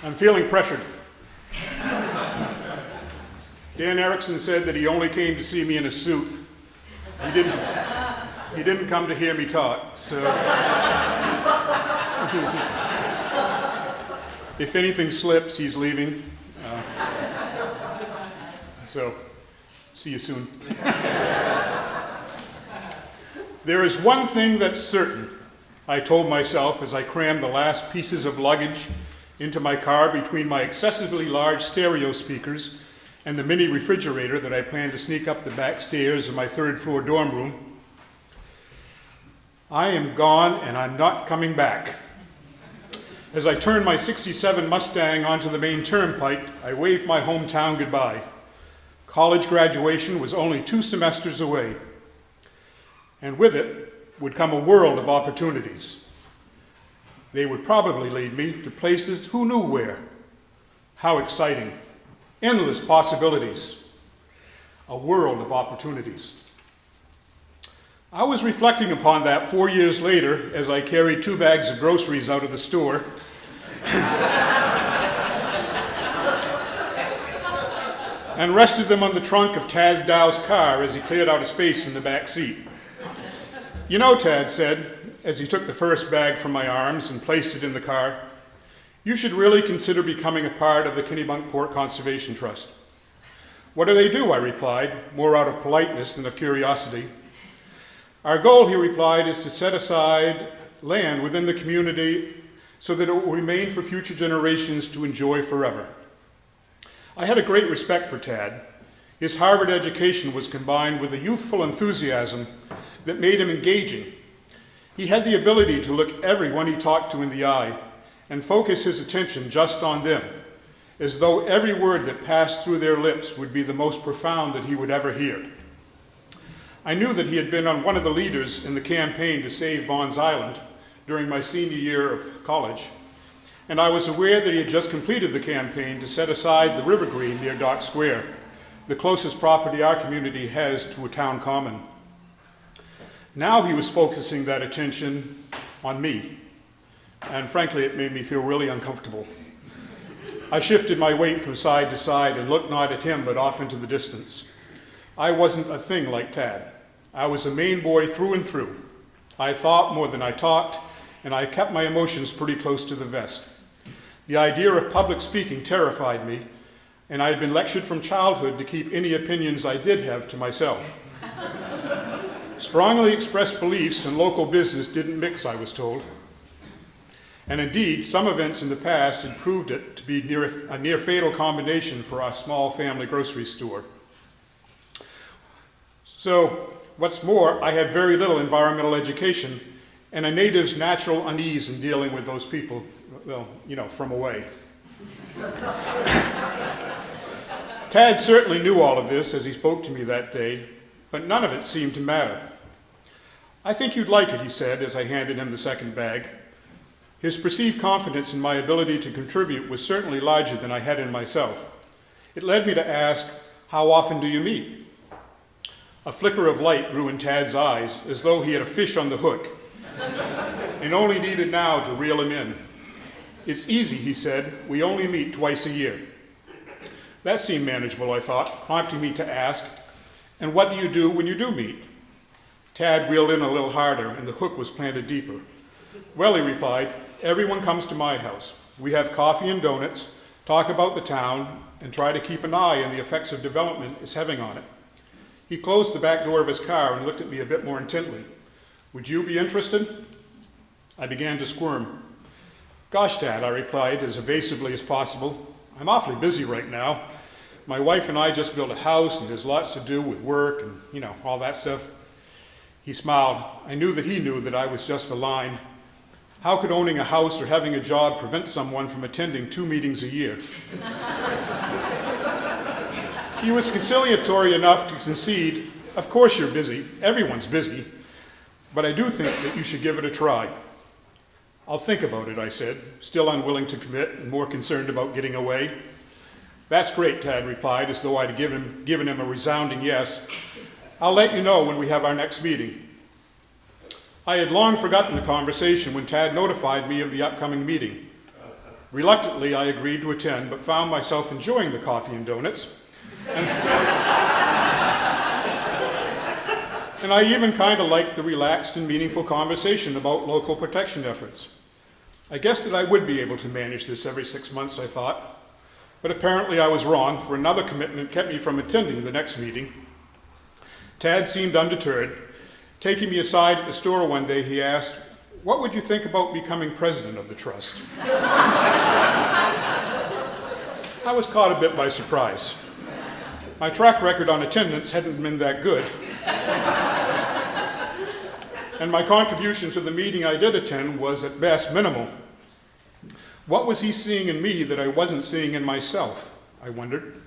I'm feeling pressured. Dan Erickson said that he only came to see me in a suit. He didn't come to hear me talk, so. If anything slips, he's leaving. So, see you soon. There is one thing that's certain, I told myself as I crammed the last pieces of luggage into my car between my excessively large stereo speakers and the mini refrigerator that I planned to sneak up the back stairs of my third-floor dorm room. I am gone and I'm not coming back. As I turned my '67 Mustang onto the Maine Turnpike, I waved my hometown goodbye. College graduation was only 2 semesters away, and with it would come a world of opportunities. They would probably lead me to places who knew where. How exciting. Endless possibilities. A world of opportunities. I was reflecting upon that 4 years later as I carried 2 bags of groceries out of the store. And rested them on the trunk of Tad Dow's car as he cleared out a space in the back seat. You know, Tad said, as he took the first bag from my arms and placed it in the car, you should really consider becoming a part of the Kennebunkport Conservation Trust. What do they do? I replied, more out of politeness than of curiosity. Our goal, he replied, is to set aside land within the community so that it will remain for future generations to enjoy forever. I had a great respect for Tad. His Harvard education was combined with a youthful enthusiasm that made him engaging. He had the ability to look everyone he talked to in the eye and focus his attention just on them, as though every word that passed through their lips would be the most profound that he would ever hear. I knew that he had been on one of the leaders in the campaign to save Vaughn's Island during my senior year of college, and I was aware that he had just completed the campaign to set aside the River Green near Dock Square, the closest property our community has to a town common. Now he was focusing that attention on me, and frankly, it made me feel really uncomfortable. I shifted my weight from side to side and looked not at him, but off into the distance. I wasn't a thing like Tad. I was a Maine boy through and through. I thought more than I talked, and I kept my emotions pretty close to the vest. The idea of public speaking terrified me, and I had been lectured from childhood to keep any opinions I did have to myself. Strongly expressed beliefs and local business didn't mix, I was told. And indeed, some events in the past had proved it to be a near fatal combination for our small family grocery store. So, what's more, I had very little environmental education and a native's natural unease in dealing with those people, well, from away. Tad certainly knew all of this as he spoke to me that day, but none of it seemed to matter. I think you'd like it, he said as I handed him the second bag. His perceived confidence in my ability to contribute was certainly larger than I had in myself. It led me to ask, how often do you meet? A flicker of light grew in Tad's eyes, as though he had a fish on the hook, and only needed now to reel him in. It's easy, he said. We only meet twice a year. That seemed manageable, I thought, prompting me to ask, and what do you do when you do meet? Tad reeled in a little harder, and the hook was planted deeper. Well, he replied, everyone comes to my house. We have coffee and donuts, talk about the town, and try to keep an eye on the effects of development it's having on it. He closed the back door of his car and looked at me a bit more intently. Would you be interested? I began to squirm. Gosh, Dad, I replied as evasively as possible. I'm awfully busy right now. My wife and I just built a house, and there's lots to do with work and, all that stuff. He smiled. I knew that he knew that I was just a line. How could owning a house or having a job prevent someone from attending 2 meetings a year? He was conciliatory enough to concede, of course you're busy, everyone's busy, but I do think that you should give it a try. I'll think about it, I said, still unwilling to commit and more concerned about getting away. That's great, Tad replied, as though I'd given him a resounding yes. I'll let you know when we have our next meeting. I had long forgotten the conversation when Tad notified me of the upcoming meeting. Reluctantly, I agreed to attend, but found myself enjoying the coffee and donuts. And I even kind of liked the relaxed and meaningful conversation about local protection efforts. I guess that I would be able to manage this every 6 months, I thought. But apparently I was wrong, for another commitment kept me from attending the next meeting. Tad seemed undeterred. Taking me aside at the store one day, he asked, "What would you think about becoming president of the trust?" I was caught a bit by surprise. My track record on attendance hadn't been that good. And my contribution to the meeting I did attend was at best minimal. What was he seeing in me that I wasn't seeing in myself, I wondered.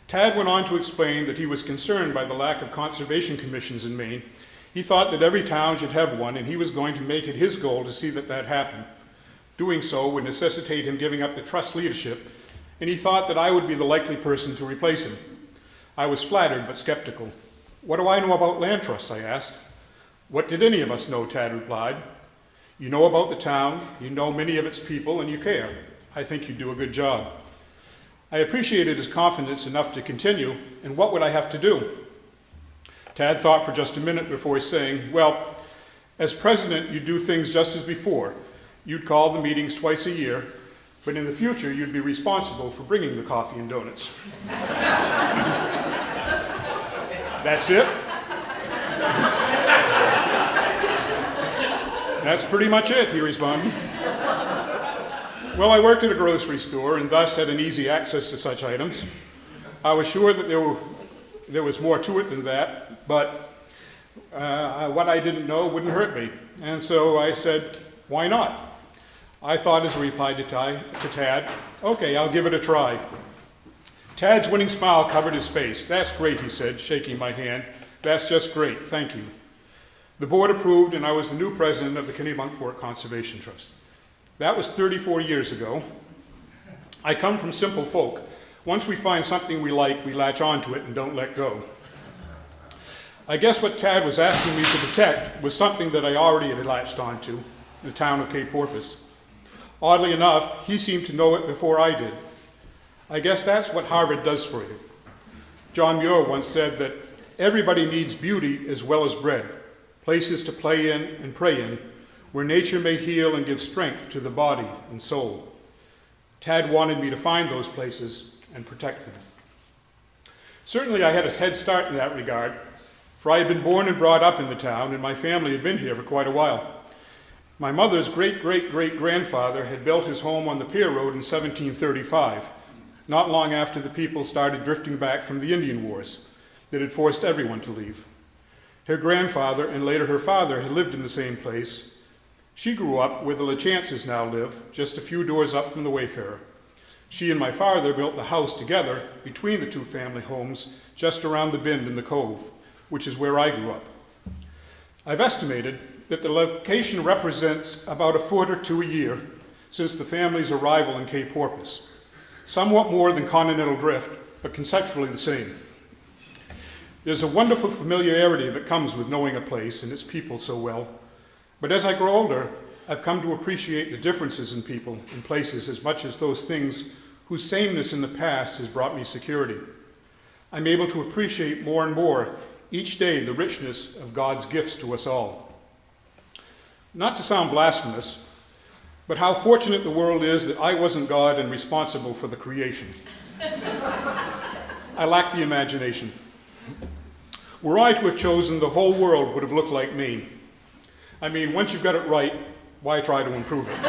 Tad went on to explain that he was concerned by the lack of conservation commissions in Maine. He thought that every town should have one, and he was going to make it his goal to see that that happened. Doing so would necessitate him giving up the trust leadership, and he thought that I would be the likely person to replace him. I was flattered but skeptical. "What do I know about land trust?" I asked. "What did any of us know?" Tad replied. "You know about the town, you know many of its people, and you care. I think you do a good job." I appreciated his confidence enough to continue, and what would I have to do? Tad thought for just a minute before saying, "Well, as president, you'd do things just as before. You'd call the meetings twice a year, but in the future, you'd be responsible for bringing the coffee and donuts." "That's it?" "That's pretty much it," he responded. Well, I worked at a grocery store and thus had an easy access to such items. I was sure that there was more to it than that, but what I didn't know wouldn't hurt me. And so I said, "Why not?" I thought as a reply to Tad, "Okay, I'll give it a try." Tad's winning smile covered his face. "That's great," he said, shaking my hand. "That's just great, thank you." The board approved, and I was the new president of the Kennebunkport Conservation Trust. That was 34 years ago. I come from simple folk. Once we find something we like, we latch onto it and don't let go. I guess what Tad was asking me to protect was something that I already had latched onto, the town of Cape Porpoise. Oddly enough, he seemed to know it before I did. I guess that's what Harvard does for you. John Muir once said that everybody needs beauty as well as bread, places to play in and pray in, where nature may heal and give strength to the body and soul. Tad wanted me to find those places and protect them. Certainly I had a head start in that regard, for I had been born and brought up in the town, and my family had been here for quite a while. My mother's great-great-great-grandfather had built his home on the Pier Road in 1735, not long after the people started drifting back from the Indian Wars that had forced everyone to leave. Her grandfather and later her father had lived in the same place. She grew up where the LaChances now live, just a few doors up from the Wayfarer. She and my father built the house together between the two family homes just around the bend in the cove, which is where I grew up. I've estimated that the location represents about a foot or two a year since the family's arrival in Cape Porpoise. Somewhat more than continental drift, but conceptually the same. There's a wonderful familiarity that comes with knowing a place and its people so well. But as I grow older, I've come to appreciate the differences in people and places as much as those things whose sameness in the past has brought me security. I'm able to appreciate more and more each day the richness of God's gifts to us all. Not to sound blasphemous, but how fortunate the world is that I wasn't God and responsible for the creation. I lack the imagination. Were I to have chosen, the whole world would have looked like Maine. I mean, once you've got it right, why try to improve it?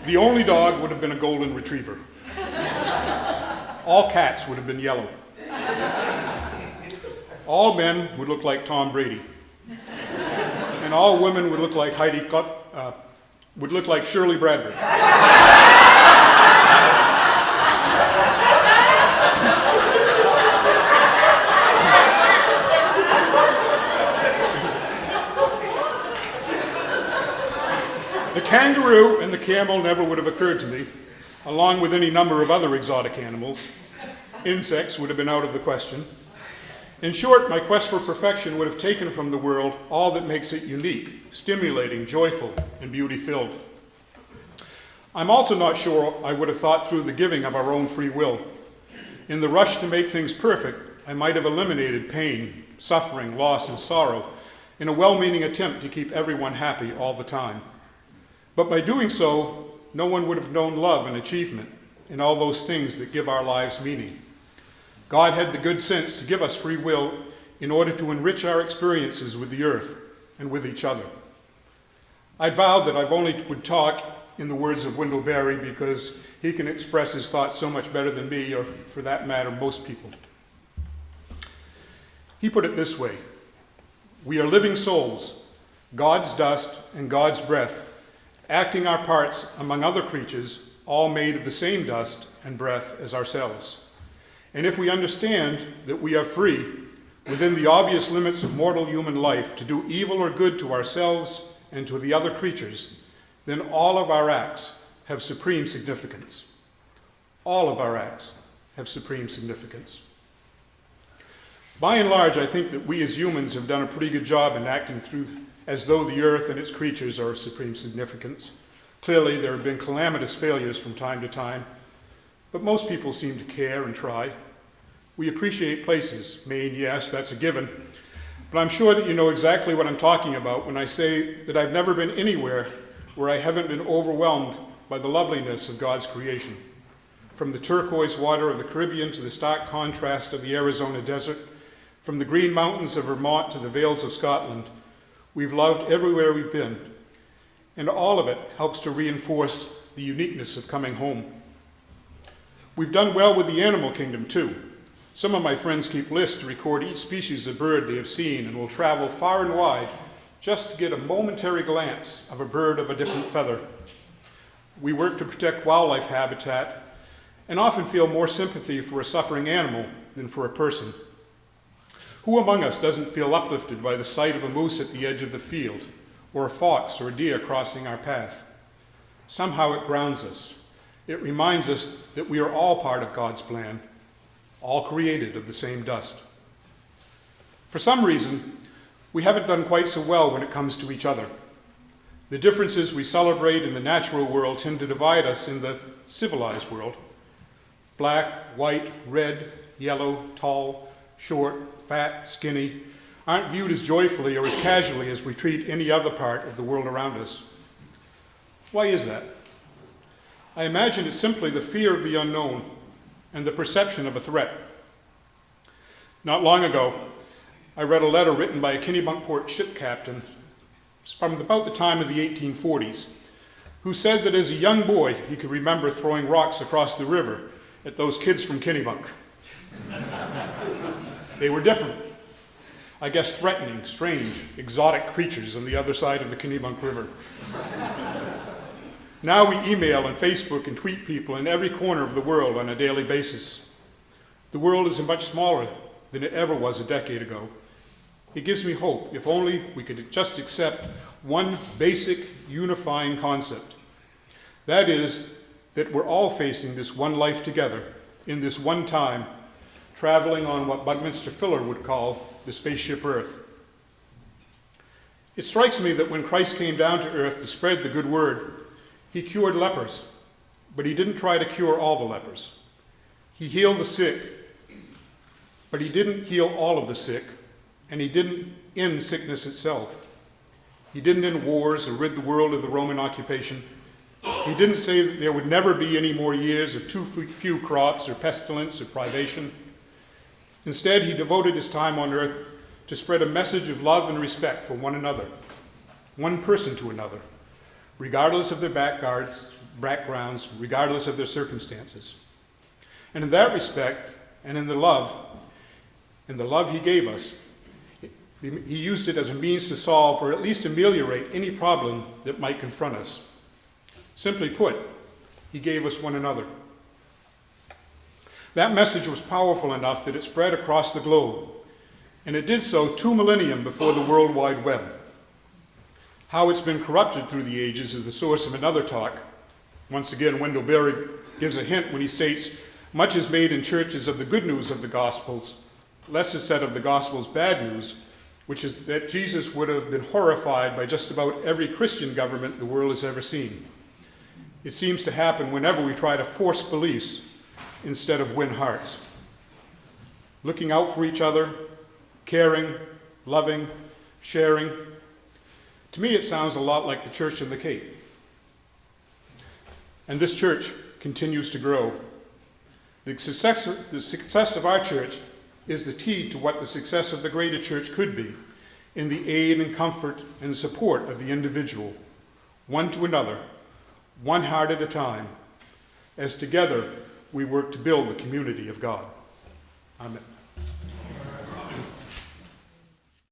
The only dog would have been a golden retriever. All cats would have been yellow. All men would look like Tom Brady. And all women would look like Shirley Bradbury. The kangaroo and the camel never would have occurred to me, along with any number of other exotic animals. Insects would have been out of the question. In short, my quest for perfection would have taken from the world all that makes it unique, stimulating, joyful, and beauty-filled. I'm also not sure I would have thought through the giving of our own free will. In the rush to make things perfect, I might have eliminated pain, suffering, loss, and sorrow in a well-meaning attempt to keep everyone happy all the time. But by doing so, no one would have known love and achievement and all those things that give our lives meaning. God had the good sense to give us free will in order to enrich our experiences with the earth and with each other. I vowed that I only would talk in the words of Wendell Berry because he can express his thoughts so much better than me, or for that matter, most people. He put it this way: we are living souls, God's dust and God's breath, acting our parts among other creatures, all made of the same dust and breath as ourselves. And if we understand that we are free, within the obvious limits of mortal human life, to do evil or good to ourselves and to the other creatures, then all of our acts have supreme significance. All of our acts have supreme significance. By and large, I think that we as humans have done a pretty good job in acting through as though the earth and its creatures are of supreme significance. Clearly, there have been calamitous failures from time to time, but most people seem to care and try. We appreciate places. Maine, yes, that's a given. But I'm sure that you know exactly what I'm talking about when I say that I've never been anywhere where I haven't been overwhelmed by the loveliness of God's creation. From the turquoise water of the Caribbean to the stark contrast of the Arizona desert, from the green mountains of Vermont to the vales of Scotland, we've loved everywhere we've been. And all of it helps to reinforce the uniqueness of coming home. We've done well with the animal kingdom, too. Some of my friends keep lists to record each species of bird they have seen and will travel far and wide just to get a momentary glance of a bird of a different feather. We work to protect wildlife habitat and often feel more sympathy for a suffering animal than for a person. Who among us doesn't feel uplifted by the sight of a moose at the edge of the field, or a fox or a deer crossing our path? Somehow it grounds us. It reminds us that we are all part of God's plan, all created of the same dust. For some reason, we haven't done quite so well when it comes to each other. The differences we celebrate in the natural world tend to divide us in the civilized world. Black, white, red, yellow, tall, short, fat, skinny, aren't viewed as joyfully or as casually as we treat any other part of the world around us. Why is that? I imagine it's simply the fear of the unknown and the perception of a threat. Not long ago, I read a letter written by a Kennebunkport ship captain from about the time of the 1840s, who said that as a young boy he could remember throwing rocks across the river at those kids from Kennebunk. They were different. I guess threatening, strange, exotic creatures on the other side of the Kennebunk River. Now we email and Facebook and tweet people in every corner of the world on a daily basis. The world is much smaller than it ever was a decade ago. It gives me hope if only we could just accept one basic unifying concept. That is, that we're all facing this one life together, in this one time, traveling on what Buckminster Fuller would call the spaceship Earth. It strikes me that when Christ came down to earth to spread the good word, he cured lepers, but he didn't try to cure all the lepers. He healed the sick, but he didn't heal all of the sick, and he didn't end sickness itself. He didn't end wars or rid the world of the Roman occupation. He didn't say that there would never be any more years of too few crops or pestilence or privation. Instead, he devoted his time on earth to spread a message of love and respect for one another, one person to another, regardless of their backgrounds, regardless of their circumstances. And in that respect, and in the love he gave us, he used it as a means to solve or at least ameliorate any problem that might confront us. Simply put, he gave us one another. That message was powerful enough that it spread across the globe, and it did so 2 millennia before the World Wide Web. How it's been corrupted through the ages is the source of another talk. Once again, Wendell Berry gives a hint when he states, "Much is made in churches of the good news of the Gospels, Less is said of the gospel's bad news, which is that Jesus would have been horrified by just about every Christian government the world has ever seen. It seems to happen whenever we try to force beliefs instead of win hearts. Looking out for each other, caring, loving, sharing. To me, it sounds a lot like the church in the Cape. And this church continues to grow. The success of our church is the key to what the success of the greater church could be, in the aid and comfort and support of the individual, one to another, one heart at a time, as together we work to build the community of God. Amen.